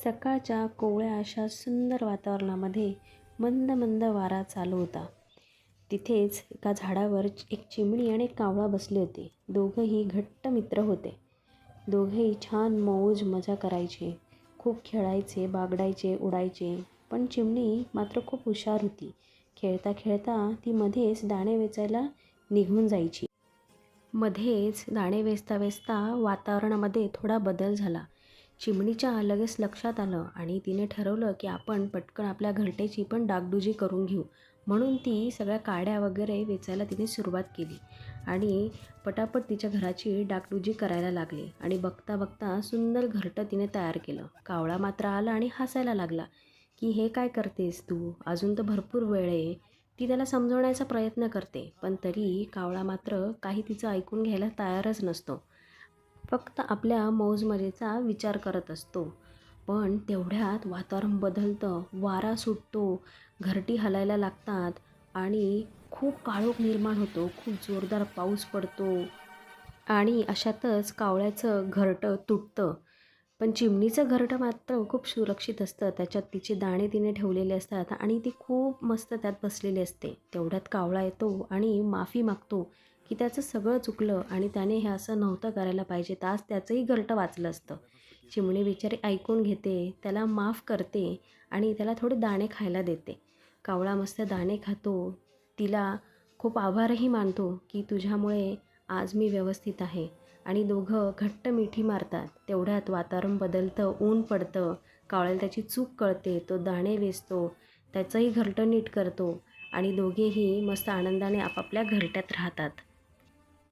सकाळच्या कोवळ्या अशा सुंदर वातावरणामध्ये मंद मंद वारा चालू होता. तिथेच एका झाडावर एक चिमणी आणि एक कावळा बसले होते. दोघंही घट्ट मित्र होते. दोघेही छान मौज मजा करायचे, खूप खेळायचे, बागडायचे, उडायचे. पण चिमणी मात्र खूप हुशार होती. खेळता खेळता ती मध्येच दाणे वेचायला निघून जायची. मध्येच दाणे वेचता वेचता वातावरणामध्ये थोडा बदल झाला. चिमणीच्या लगेच लक्षात आलं आणि तिने ठरवलं की आपण पटकन आपल्या घरट्याची पण डागडुजी करून घेऊ. म्हणून ती सगळ्या काड्या वगैरे वेचायला तिने सुरुवात केली आणि पटापट तिच्या घराची डागडुजी करायला लागली. आणि बघता बघता सुंदर घरटं तिने तयार केलं. कावळा मात्र आला आणि हसायला लागला की हे काय करतेस तू, अजून तर भरपूर वेळ आहे. ती त्याला समजवण्याचा प्रयत्न करते, पण तरी कावळा मात्र काही तिचं ऐकून घ्यायला तयारच नसतो. फक्त आपल्या मौजमजेचा विचार करत असतो. पण तेवढ्यात वातावरण बदलतं, वारा सुटतो, घरटी हलायला लागतात आणि खूप काळोख निर्माण होतो. खूप जोरदार पाऊस पडतो आणि अशातच कावळ्याचं घरटं तुटतं. पण चिमणीचं घरटं मात्र खूप सुरक्षित असतं. त्याच्यात तिचे दाणे तिने ठेवलेले असतात आणि ती खूप मस्त त्यात बसलेली असते. तेवढ्यात कावळा येतो आणि माफी मागतो की त्याचं सगळं चुकलं आणि त्याने हे असं नव्हतं करायला पाहिजे, तर आज त्याचंही घरटं वाचलं असतं. चिमणी बिचारी ऐकून घेते, त्याला माफ करते आणि त्याला थोडे दाणे खायला देते. कावळा मस्त दाणे खातो, तिला खूप आभारही मानतो की तुझ्यामुळे आज मी व्यवस्थित आहे. आणि दोघं घट्ट मिठी मारतात. तेवढ्यात वातावरण बदलतं, ऊन पडतं. कावळ्याला त्याची चूक कळते, तो दाणे वेचतो, त्याचंही घरटं नीट करतो आणि दोघेही मस्त आनंदाने आपापल्या घरट्यात राहतात.